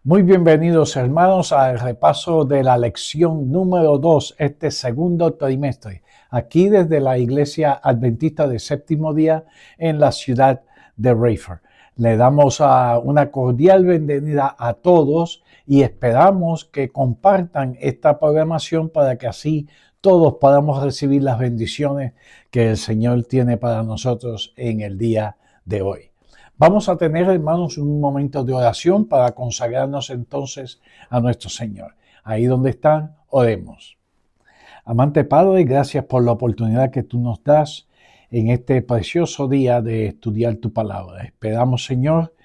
Muy bienvenidos, hermanos, al repaso de la lección número 2, este segundo trimestre, aquí desde la Iglesia Adventista de Séptimo Día en la ciudad de Rayford. Le damos una cordial bienvenida a todos y esperamos que compartan esta programación para que así todos podamos recibir las bendiciones que el Señor tiene para nosotros en el día de hoy. Vamos a tener, hermanos, un momento de oración para consagrarnos entonces a nuestro Señor. Ahí donde están, oremos. Amante Padre, gracias por la oportunidad que tú nos das en este precioso día de estudiar tu palabra. Esperamos, Señor,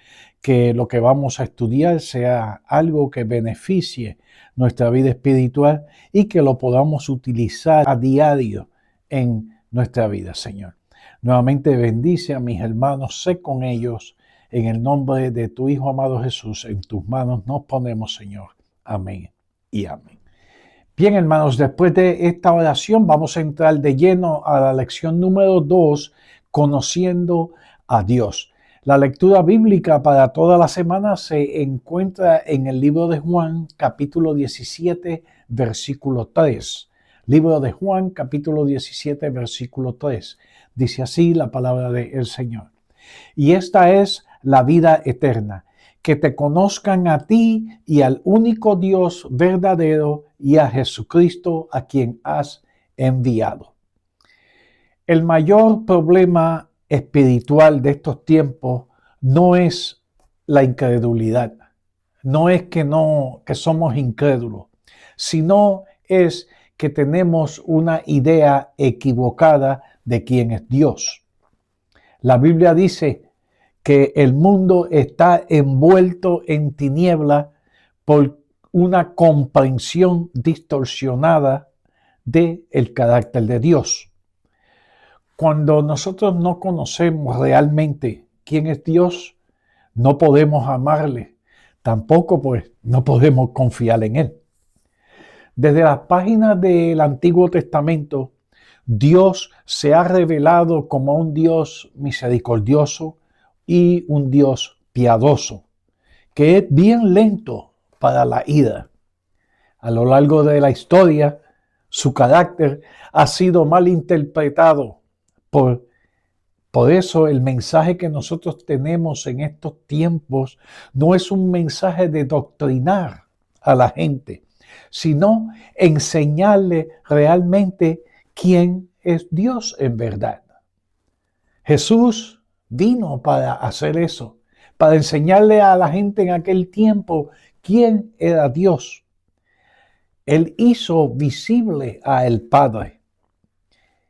que lo que vamos a estudiar sea algo que beneficie nuestra vida espiritual y que lo podamos utilizar a diario en nuestra vida, Señor. Nuevamente bendice a mis hermanos, sé con ellos, en el nombre de tu Hijo amado Jesús, en tus manos nos ponemos, Señor. Amén y amén. Bien, hermanos, después de esta oración vamos a entrar de lleno a la lección número 2, conociendo a Dios. La lectura bíblica para toda la semana se encuentra en el libro de Juan, capítulo 17, versículo 3. Libro de Juan, capítulo 17, versículo 3. Dice así la palabra del Señor. Y esta es la vida eterna, que te conozcan a ti y al único Dios verdadero y a Jesucristo a quien has enviado. El mayor problema espiritual de estos tiempos no es la incredulidad, no es que somos incrédulos, sino es que tenemos una idea equivocada de quién es Dios. La Biblia dice que el mundo está envuelto en tiniebla por una comprensión distorsionada del carácter de Dios. Cuando nosotros no conocemos realmente quién es Dios, no podemos amarle, tampoco pues no podemos confiar en Él. Desde las páginas del Antiguo Testamento, Dios se ha revelado como un Dios misericordioso y un Dios piadoso, que es bien lento para la ira. A lo largo de la historia, su carácter ha sido mal interpretado. Por eso el mensaje que nosotros tenemos en estos tiempos no es un mensaje de doctrinar a la gente, sino enseñarle realmente quién es Dios en verdad. Jesús vino para hacer eso, para enseñarle a la gente en aquel tiempo quién era Dios. Él hizo visible a el Padre.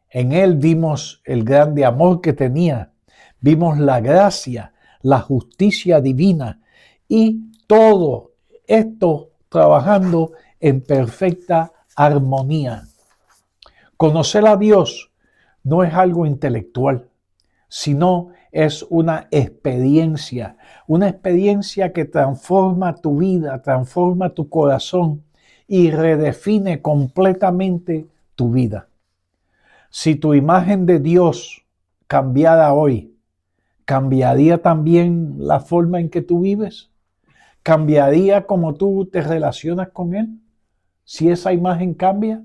En Él vimos el grande amor que tenía, vimos la gracia, la justicia divina y todo esto trabajando en perfecta armonía. Conocer a Dios no es algo intelectual, sino es una experiencia que transforma tu vida, transforma tu corazón y redefine completamente tu vida. Si tu imagen de Dios cambiara hoy, ¿cambiaría también la forma en que tú vives? ¿Cambiaría cómo tú te relacionas con Él? Si esa imagen cambia.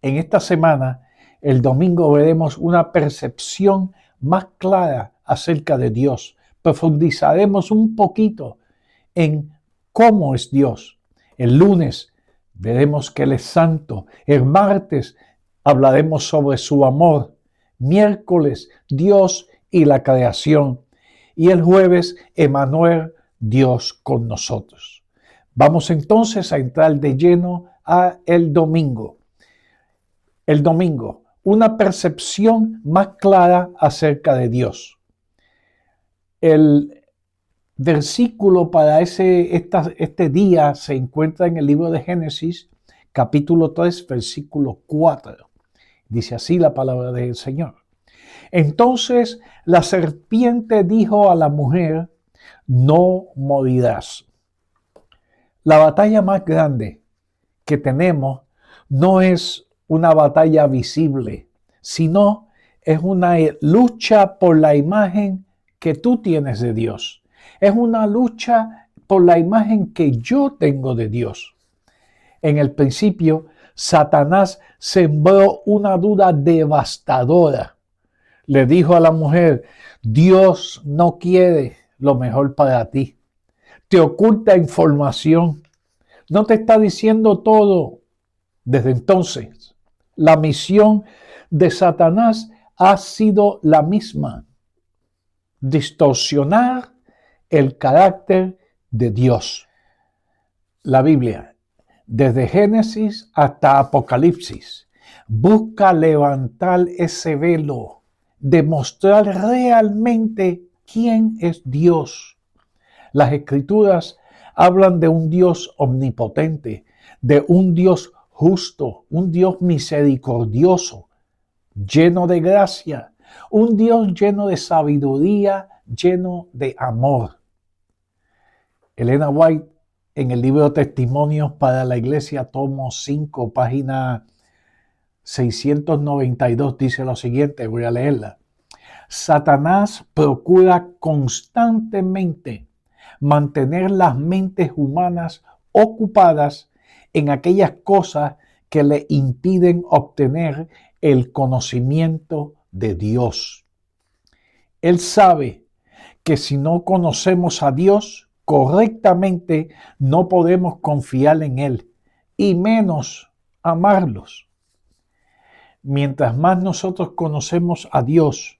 En esta semana, el domingo, veremos una percepción más clara acerca de Dios. Profundizaremos un poquito en cómo es Dios. El lunes veremos que Él es santo. El martes hablaremos sobre su amor. Miércoles, Dios y la creación. Y el jueves, Emmanuel, Dios con nosotros. Vamos entonces a entrar de lleno a el domingo. El domingo, una percepción más clara acerca de Dios. El versículo para este día se encuentra en el libro de Génesis, capítulo 3, versículo 4. Dice así la palabra del Señor. Entonces la serpiente dijo a la mujer, no morirás. La batalla más grande que tenemos no es una batalla visible, sino es una lucha por la imagen que tú tienes de Dios. Es una lucha por la imagen que yo tengo de Dios. En el principio, Satanás sembró una duda devastadora. Le dijo a la mujer, Dios no quiere lo mejor para ti. Te oculta información. No te está diciendo todo. Desde entonces, la misión de Satanás ha sido la misma: distorsionar el carácter de Dios. La Biblia, desde Génesis hasta Apocalipsis, busca levantar ese velo, demostrar realmente quién es Dios. Las Escrituras hablan de un Dios omnipotente, de un Dios justo, un Dios misericordioso, lleno de gracia, un Dios lleno de sabiduría, lleno de amor. Elena White, en el libro Testimonios para la Iglesia, tomo 5, página 692, dice lo siguiente, voy a leerla. Satanás procura constantemente mantener las mentes humanas ocupadas en aquellas cosas que le impiden obtener el conocimiento de Dios. Él sabe que si no conocemos a Dios correctamente, no podemos confiar en Él y menos amarlos. Mientras más nosotros conocemos a Dios,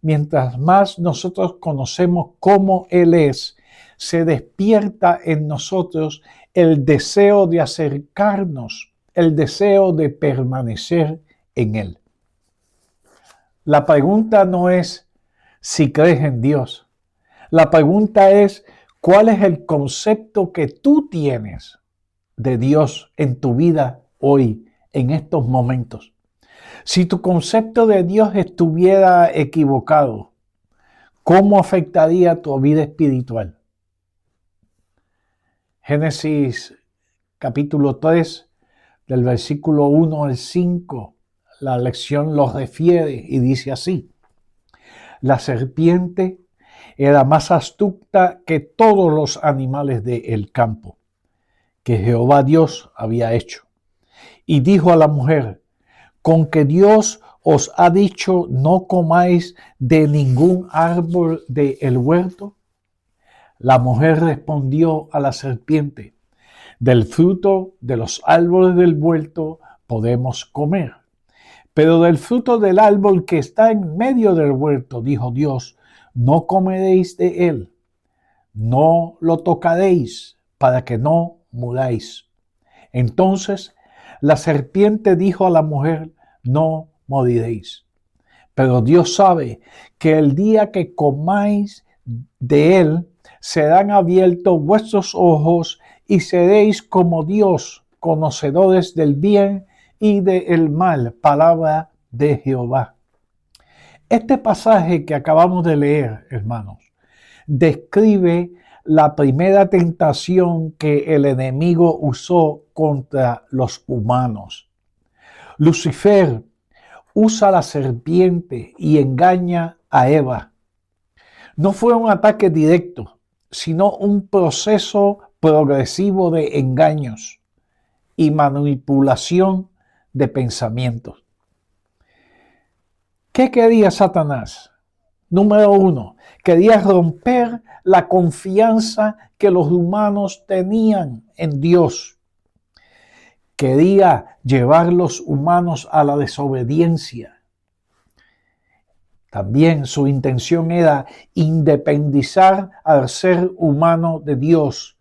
mientras más nosotros conocemos cómo Él es, se despierta en nosotros el deseo de acercarnos, el deseo de permanecer en Él. La pregunta no es si crees en Dios. La pregunta es, ¿cuál es el concepto que tú tienes de Dios en tu vida hoy, en estos momentos? Si tu concepto de Dios estuviera equivocado, ¿cómo afectaría tu vida espiritual? Génesis capítulo 3, del versículo 1 al 5, la lección lo refiere y dice así: la serpiente era más astuta que todos los animales del campo que Jehová Dios había hecho. Y dijo a la mujer, con que Dios os ha dicho no comáis de ningún árbol del huerto. La mujer respondió a la serpiente, del fruto de los árboles del huerto podemos comer, pero del fruto del árbol que está en medio del huerto, dijo Dios, no comeréis de él, no lo tocaréis para que no muráis. Entonces la serpiente dijo a la mujer, no moriréis. Pero Dios sabe que el día que comáis de él, serán abiertos vuestros ojos y seréis como Dios, conocedores del bien y del mal. Palabra de Jehová. Este pasaje que acabamos de leer, hermanos, describe la primera tentación que el enemigo usó contra los humanos. Lucifer usa la serpiente y engaña a Eva. No fue un ataque directo, sino un proceso progresivo de engaños y manipulación de pensamientos. ¿Qué quería Satanás? Número 1, quería romper la confianza que los humanos tenían en Dios. Quería llevar los humanos a la desobediencia. También su intención era independizar al ser humano de Dios,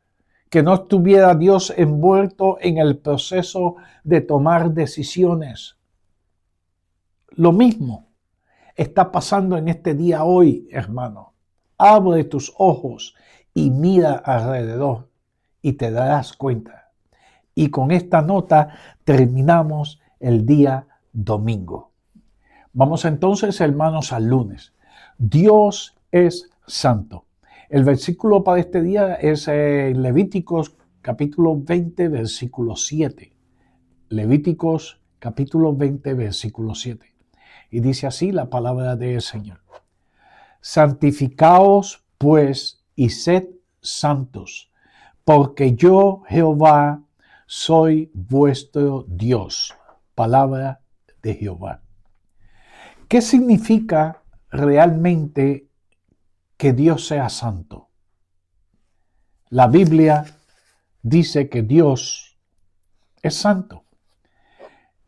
que no estuviera Dios envuelto en el proceso de tomar decisiones. Lo mismo está pasando en este día hoy, hermano. Abre tus ojos y mira alrededor y te darás cuenta. Y con esta nota terminamos el día domingo. Vamos entonces, hermanos, al lunes. Dios es santo. El versículo para este día es Levíticos capítulo 20, versículo 7. Levíticos capítulo 20, versículo 7. Y dice así la palabra del Señor. Santificaos, pues, y sed santos, porque yo, Jehová, soy vuestro Dios. Palabra de Jehová. ¿Qué significa realmente que Dios sea santo? La Biblia dice que Dios es santo.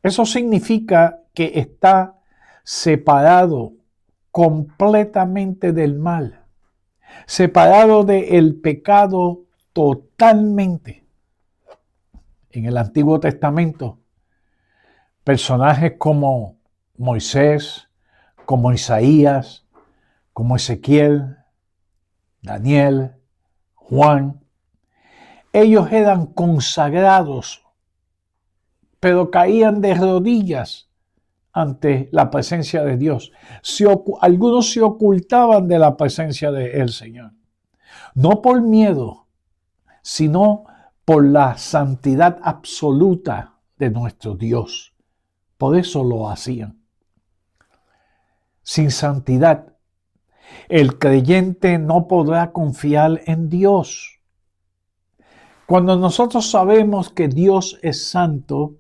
Eso significa que está separado completamente del mal, separado del pecado totalmente. En el Antiguo Testamento, personajes como Moisés, como Isaías, como Ezequiel, Daniel, Juan, ellos eran consagrados, pero caían de rodillas ante la presencia de Dios. Algunos se ocultaban de la presencia del Señor, no por miedo, sino por la santidad absoluta de nuestro Dios. Por eso lo hacían. Sin santidad, el creyente no podrá confiar en Dios. Cuando nosotros sabemos que Dios es santo,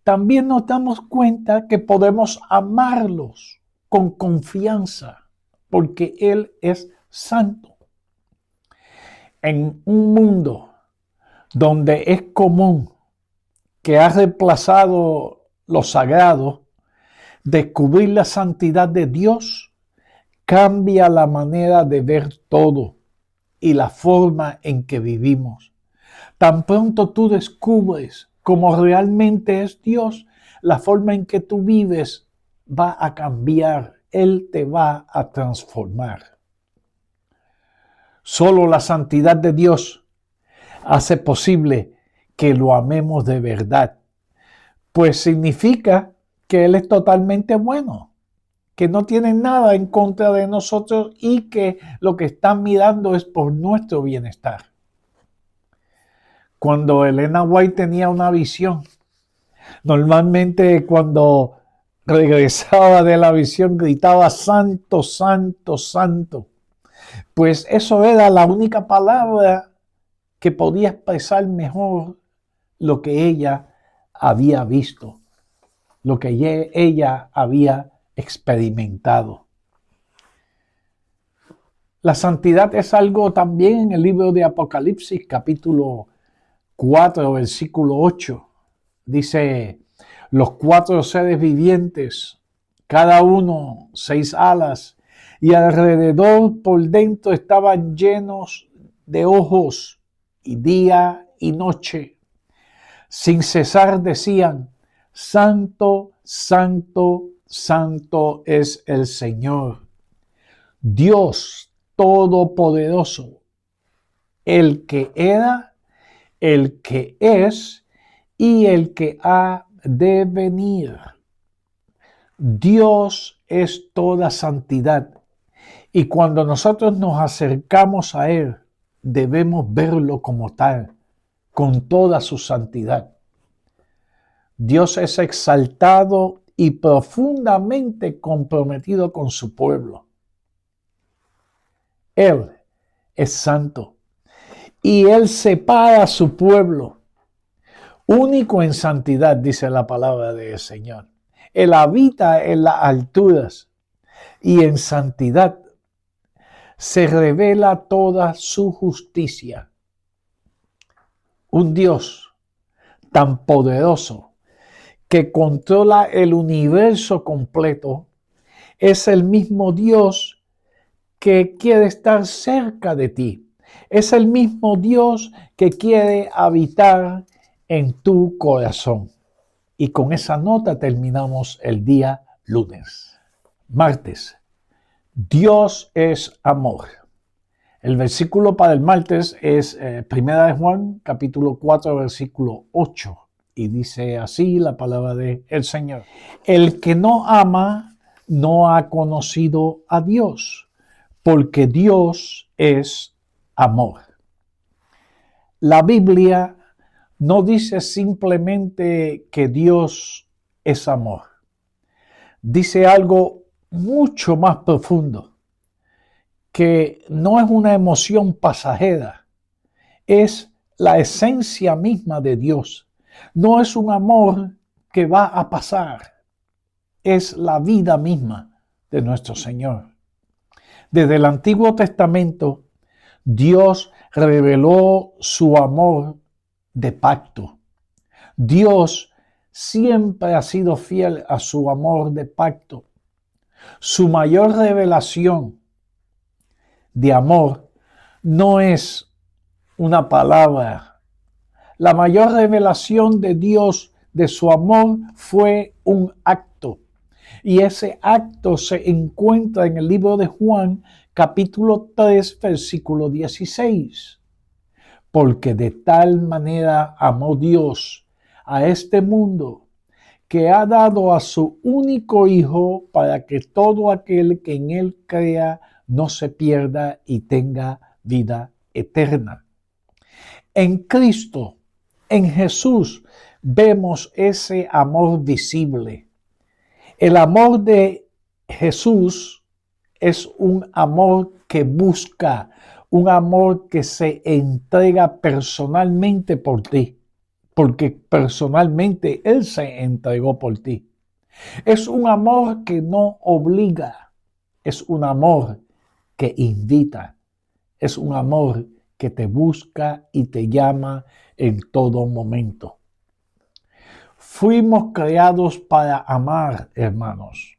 también nos damos cuenta que podemos amarlos con confianza, porque Él es santo. En un mundo donde es común que ha reemplazado lo sagrado, descubrir la santidad de Dios cambia la manera de ver todo y la forma en que vivimos. Tan pronto tú descubres cómo realmente es Dios, la forma en que tú vives va a cambiar. Él te va a transformar. Solo la santidad de Dios hace posible que lo amemos de verdad, pues significa que Él es totalmente bueno, que no tiene nada en contra de nosotros y que lo que están mirando es por nuestro bienestar. Cuando Elena White tenía una visión, normalmente cuando regresaba de la visión gritaba santo, santo, santo. Pues eso era la única palabra que podía expresar mejor lo que ella había visto, lo que ella había experimentado. La santidad es algo también en el libro de Apocalipsis, capítulo 4, versículo 8. Dice, los 4 seres vivientes, cada uno 6 alas, y alrededor por dentro estaban llenos de ojos, y día y noche. Sin cesar decían, santo, santo, santo es el Señor, Dios Todopoderoso, el que era, el que es y el que ha de venir. Dios es toda santidad y cuando nosotros nos acercamos a Él, debemos verlo como tal, con toda su santidad. Dios es exaltado y profundamente comprometido con su pueblo. Él es santo y Él separa a su pueblo, único en santidad, dice la palabra del Señor. Él habita en las alturas y en santidad se revela toda su justicia. Un Dios tan poderoso que controla el universo completo es el mismo Dios que quiere estar cerca de ti. Es el mismo Dios que quiere habitar en tu corazón. Y con esa nota terminamos el día lunes. Martes. Dios es amor. El versículo para el martes es 1 de Juan, capítulo 4, versículo 8. Y dice así la palabra del Señor. El que no ama no ha conocido a Dios, porque Dios es amor. La Biblia no dice simplemente que Dios es amor. Dice algo mucho más profundo, que no es una emoción pasajera, es la esencia misma de Dios. No es un amor que va a pasar, es la vida misma de nuestro Señor. Desde el Antiguo Testamento, Dios reveló su amor de pacto. Dios siempre ha sido fiel a su amor de pacto. Su mayor revelación de amor no es una palabra. La mayor revelación de Dios de su amor fue un acto. Y ese acto se encuentra en el libro de Juan, capítulo 3, versículo 16. Porque de tal manera amó Dios a este mundo, que ha dado a su único Hijo para que todo aquel que en Él crea no se pierda y tenga vida eterna. En Cristo, en Jesús, vemos ese amor visible. El amor de Jesús es un amor que busca, un amor que se entrega personalmente por ti, porque personalmente Él se entregó por ti. Es un amor que no obliga, es un amor que invita, es un amor que te busca y te llama en todo momento. Fuimos creados para amar, hermanos,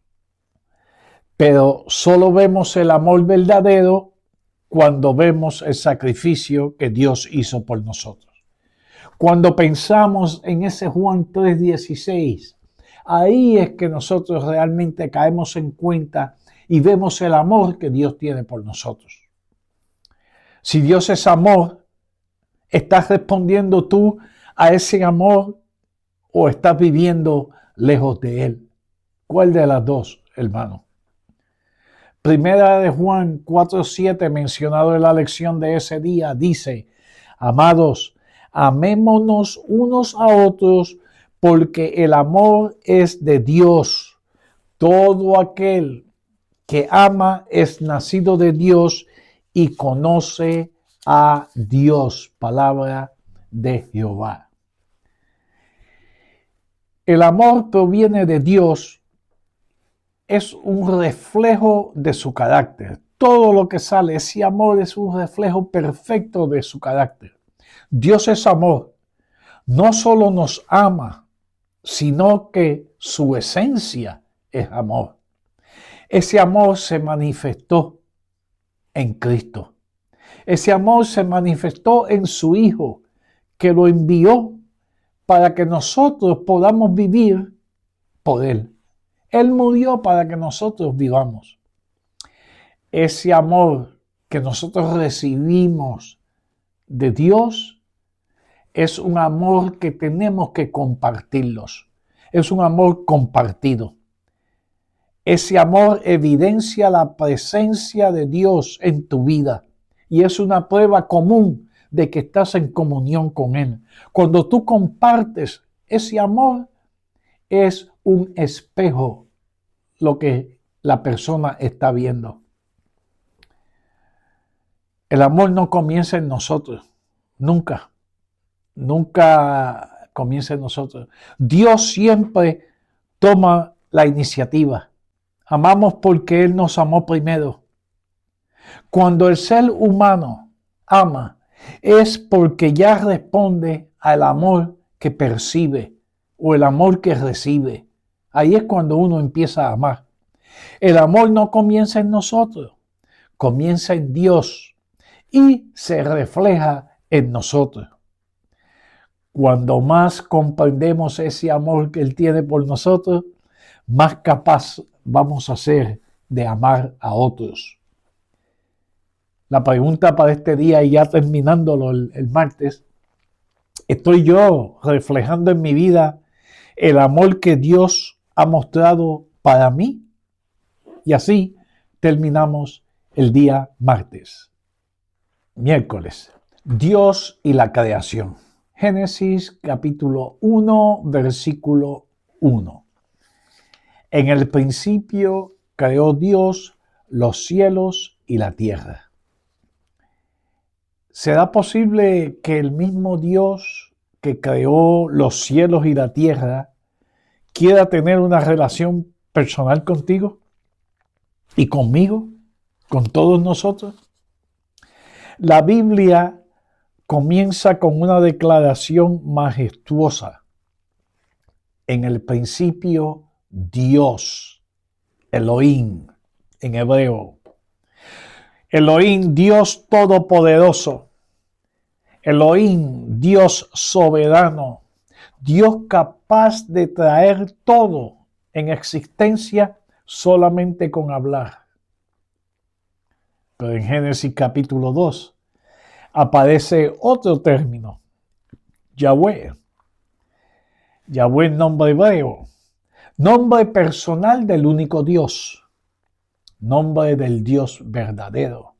pero solo vemos el amor verdadero cuando vemos el sacrificio que Dios hizo por nosotros. Cuando pensamos en ese Juan 3:16, ahí es que nosotros realmente caemos en cuenta y vemos el amor que Dios tiene por nosotros. Si Dios es amor, ¿estás respondiendo tú a ese amor o estás viviendo lejos de Él? ¿Cuál de las dos, hermano? Primera de Juan 4:7, mencionado en la lección de ese día, dice: amados, amémonos unos a otros, porque el amor es de Dios. Todo aquel que ama es nacido de Dios y conoce a Dios. Palabra de Jehová. El amor proviene de Dios, es un reflejo de su carácter. Todo lo que sale, ese amor es un reflejo perfecto de su carácter. Dios es amor. No solo nos ama, sino que su esencia es amor. Ese amor se manifestó en Cristo. Ese amor se manifestó en su Hijo, que lo envió para que nosotros podamos vivir por Él. Él murió para que nosotros vivamos. Ese amor que nosotros recibimos de Dios es un amor que tenemos que compartirlos. Es un amor compartido. Ese amor evidencia la presencia de Dios en tu vida y es una prueba común de que estás en comunión con Él. Cuando tú compartes ese amor, es un espejo lo que la persona está viendo. El amor no comienza en nosotros, nunca comienza en nosotros. Dios siempre toma la iniciativa. Amamos porque Él nos amó primero. Cuando el ser humano ama, es porque ya responde al amor que percibe o el amor que recibe. Ahí es cuando uno empieza a amar. El amor no comienza en nosotros, comienza en Dios y se refleja en nosotros. Cuando más comprendemos ese amor que Él tiene por nosotros, más capaz vamos a ser de amar a otros. La pregunta para este día, y ya terminándolo el martes, ¿estoy yo reflejando en mi vida el amor que Dios ha mostrado para mí? Y así terminamos el día martes. Miércoles, Dios y la creación. Génesis capítulo 1, versículo 1. En el principio creó Dios los cielos y la tierra. ¿Será posible que el mismo Dios que creó los cielos y la tierra quiera tener una relación personal contigo y conmigo, con todos nosotros? La Biblia comienza con una declaración majestuosa. En el principio, Dios, Elohim, en hebreo. Elohim, Dios todopoderoso. Elohim, Dios soberano. Dios capaz de traer todo en existencia solamente con hablar. Pero en Génesis capítulo 2 aparece otro término, Yahweh. Yahweh, nombre hebreo, nombre personal del único Dios, nombre del Dios verdadero.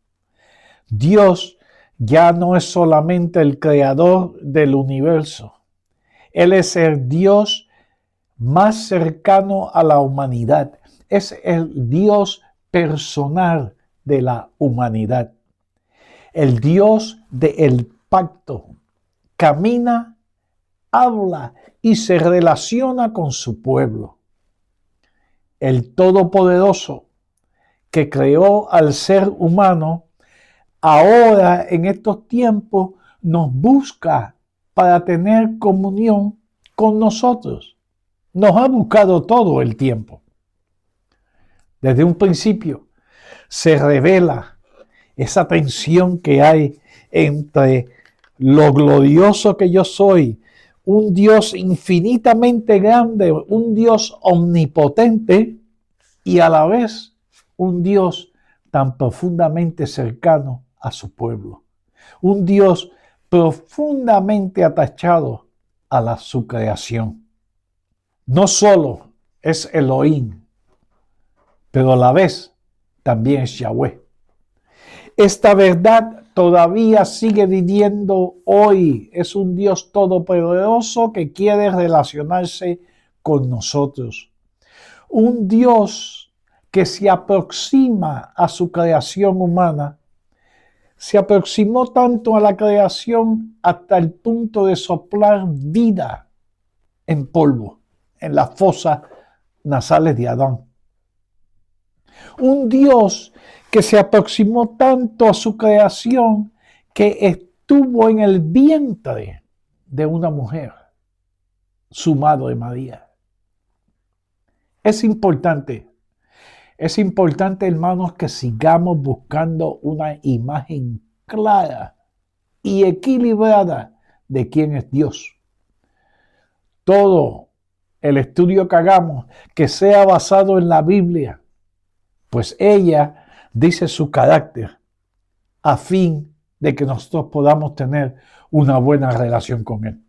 Dios ya no es solamente el creador del universo. Él es el Dios más cercano a la humanidad. Es el Dios personal de la humanidad. El Dios del pacto. Camina, habla y se relaciona con su pueblo. El Todopoderoso que creó al ser humano, ahora en estos tiempos nos busca para tener comunión con nosotros. Nos ha buscado todo el tiempo. Desde un principio se revela esa tensión que hay entre lo glorioso que yo soy, un Dios infinitamente grande, un Dios omnipotente y a la vez un Dios tan profundamente cercano a su pueblo. Un Dios profundamente atachado a su creación. No solo es Elohim, pero a la vez también es Yahweh. Esta verdad todavía sigue viviendo hoy. Es un Dios todopoderoso que quiere relacionarse con nosotros. Un Dios que se aproxima a su creación humana. Se aproximó tanto a la creación hasta el punto de soplar vida en polvo, en las fosas nasales de Adán. Un Dios que se aproximó tanto a su creación que estuvo en el vientre de una mujer, su madre María. Es importante, hermanos, que sigamos buscando una imagen clara y equilibrada de quién es Dios. Todo el estudio que hagamos que sea basado en la Biblia, pues ella dice su carácter a fin de que nosotros podamos tener una buena relación con Él.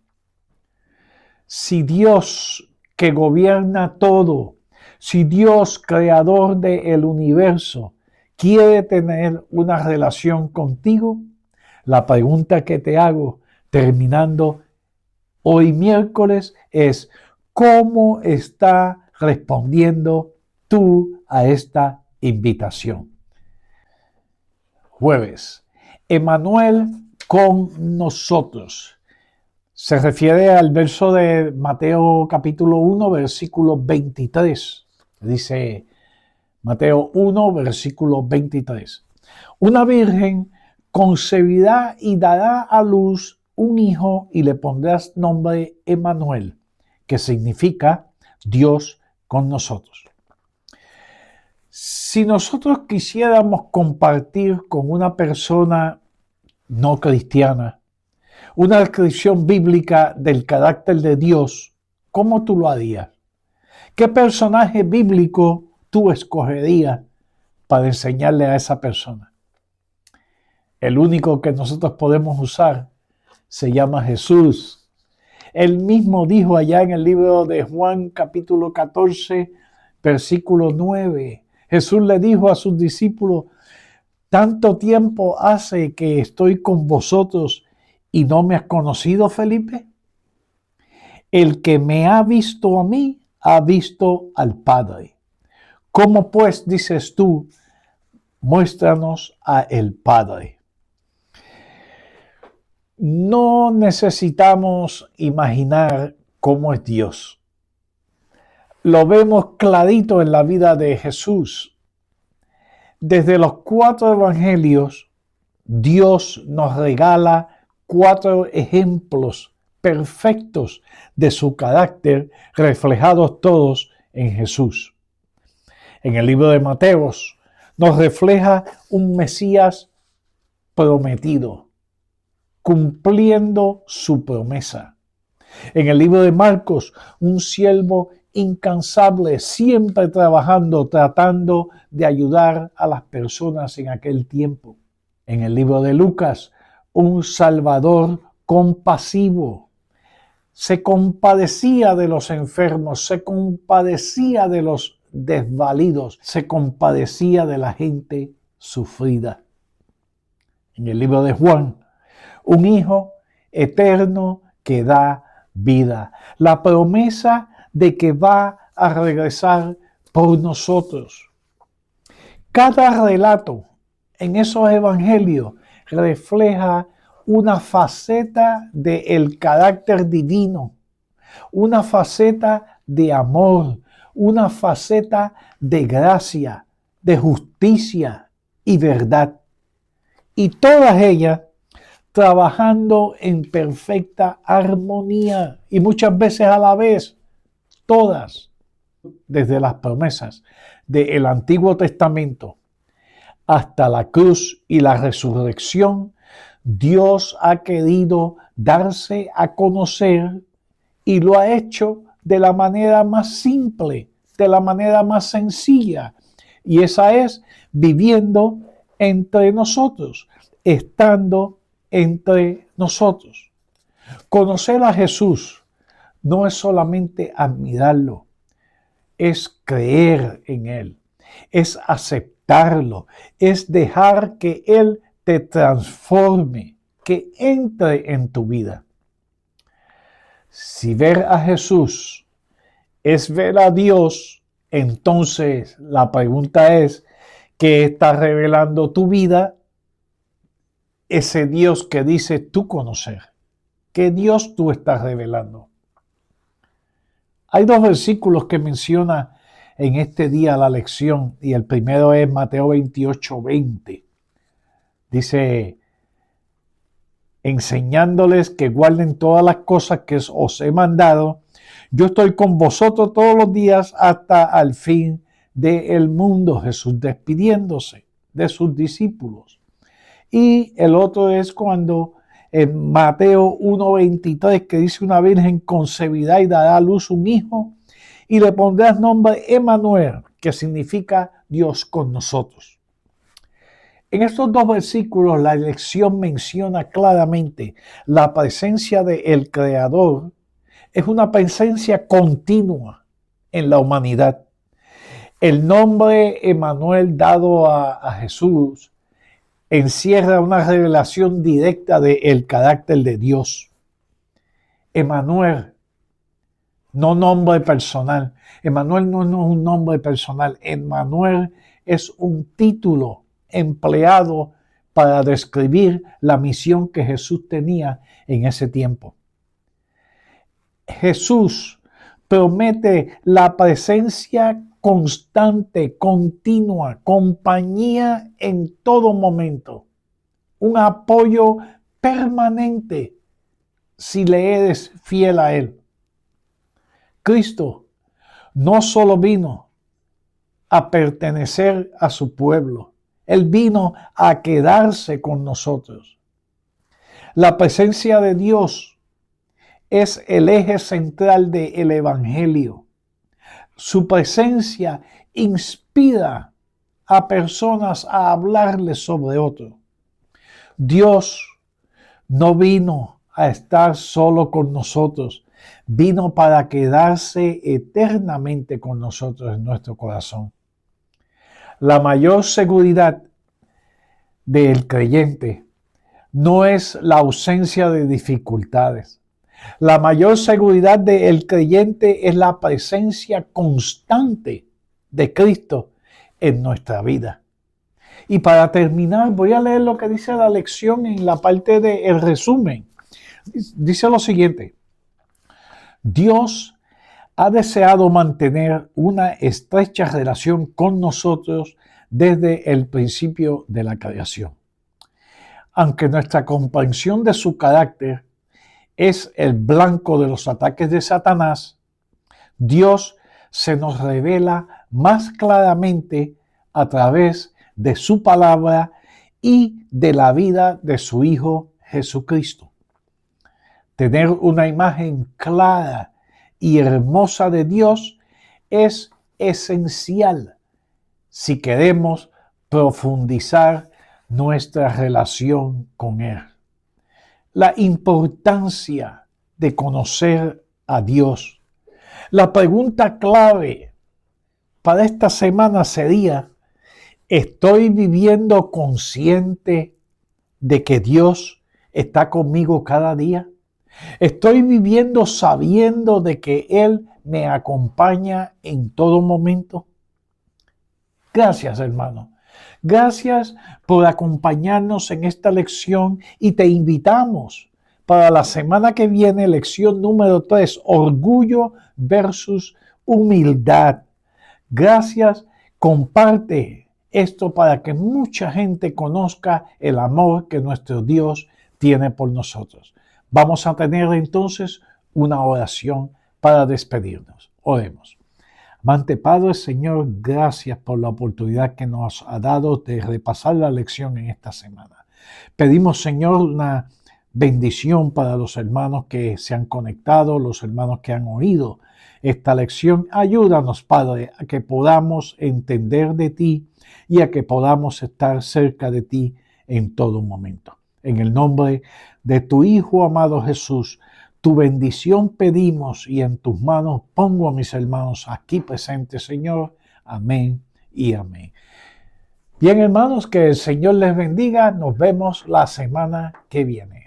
Si Dios que gobierna todo, si Dios creador del universo quiere tener una relación contigo, la pregunta que te hago terminando hoy miércoles es: ¿cómo está respondiendo tú a esta invitación? Jueves, Emmanuel con nosotros. Se refiere al verso de Mateo capítulo 1, versículo 23. Dice Mateo 1, versículo 23. Una virgen concebirá y dará a luz un hijo y le pondrás nombre Emmanuel, que significa Dios con nosotros. Si nosotros quisiéramos compartir con una persona no cristiana una descripción bíblica del carácter de Dios, ¿cómo tú lo harías? ¿Qué personaje bíblico tú escogerías para enseñarle a esa persona? El único que nosotros podemos usar se llama Jesús. Él mismo dijo allá en el libro de Juan capítulo 14, versículo 9, Jesús le dijo a sus discípulos: ¿tanto tiempo hace que estoy con vosotros y no me has conocido, Felipe? El que me ha visto a mí, ha visto al Padre. ¿Cómo pues dices tú, muéstranos a el Padre? No necesitamos imaginar cómo es Dios. Lo vemos clarito en la vida de Jesús. Desde los 4 evangelios, Dios nos regala 4 ejemplos perfectos de su carácter, reflejados todos en Jesús. En el libro de Mateos nos refleja un Mesías prometido, cumpliendo su promesa. En el libro de Marcos, un siervo incansable, siempre trabajando, tratando de ayudar a las personas en aquel tiempo. En el libro de Lucas, un Salvador compasivo. Se compadecía de los enfermos, se compadecía de los desvalidos, se compadecía de la gente sufrida. En el libro de Juan, un Hijo eterno que da vida. La promesa de que va a regresar por nosotros. Cada relato en esos evangelios refleja una faceta del carácter divino, una faceta de amor, una faceta de gracia, de justicia y verdad. Y todas ellas trabajando en perfecta armonía y muchas veces a la vez, todas, desde las promesas del Antiguo Testamento hasta la cruz y la resurrección, Dios ha querido darse a conocer y lo ha hecho de la manera más simple, de la manera más sencilla, y esa es viviendo entre nosotros, estando entre nosotros. Conocer a Jesús no es solamente admirarlo, es creer en Él, es aceptarlo, es dejar que Él te transforme, que entre en tu vida. Si ver a Jesús es ver a Dios, entonces la pregunta es, ¿qué está revelando tu vida? Ese Dios que dices tú conocer. ¿Qué Dios tú estás revelando? Hay 2 versículos que menciona en este día la lección, y el primero es Mateo 28:20. Dice, enseñándoles que guarden todas las cosas que os he mandado, yo estoy con vosotros todos los días hasta al fin del mundo. Jesús despidiéndose de sus discípulos. Y el otro es cuando en Mateo 1:23, que dice, una virgen concebirá y dará a luz un hijo y le pondrás nombre Emmanuel, que significa Dios con nosotros. En estos 2 versículos la lección menciona claramente la presencia del Creador. Es una presencia continua en la humanidad. El nombre Emmanuel dado a Jesús encierra una revelación directa del carácter de Dios. Emmanuel, no nombre personal. Emmanuel no es un nombre personal. Emmanuel es un título empleado para describir la misión que Jesús tenía en ese tiempo. Jesús promete la presencia constante, continua, compañía en todo momento, un apoyo permanente si le eres fiel a Él. Cristo no solo vino a pertenecer a su pueblo, Él vino a quedarse con nosotros. La presencia de Dios es el eje central del Evangelio. Su presencia inspira a personas a hablarles sobre otro. Dios no vino a estar solo con nosotros, vino para quedarse eternamente con nosotros en nuestro corazón. La mayor seguridad del creyente no es la ausencia de dificultades. La mayor seguridad del creyente es la presencia constante de Cristo en nuestra vida. Y para terminar, voy a leer lo que dice la lección en la parte del resumen. Dice lo siguiente: Dios ha deseado mantener una estrecha relación con nosotros desde el principio de la creación. Aunque nuestra comprensión de su carácter es el blanco de los ataques de Satanás, Dios se nos revela más claramente a través de su palabra y de la vida de su Hijo Jesucristo. Tener una imagen clara y hermosa de Dios es esencial si queremos profundizar nuestra relación con Él. La importancia de conocer a Dios. La pregunta clave para esta semana sería: ¿estoy viviendo consciente de que Dios está conmigo cada día? ¿Estoy viviendo sabiendo de que Él me acompaña en todo momento? Gracias, hermano. Gracias por acompañarnos en esta lección y te invitamos para la semana que viene, lección número 3, orgullo versus humildad. Gracias, comparte esto para que mucha gente conozca el amor que nuestro Dios tiene por nosotros. Vamos a tener entonces una oración para despedirnos. Oremos. Amante Padre, Señor, gracias por la oportunidad que nos ha dado de repasar la lección en esta semana. Pedimos, Señor, una bendición para los hermanos que se han conectado, los hermanos que han oído esta lección. Ayúdanos, Padre, a que podamos entender de ti y a que podamos estar cerca de ti en todo momento. En el nombre de tu Hijo amado Jesús, tu bendición pedimos y en tus manos pongo a mis hermanos aquí presentes, Señor. Amén y amén. Bien, hermanos, que el Señor les bendiga. Nos vemos la semana que viene.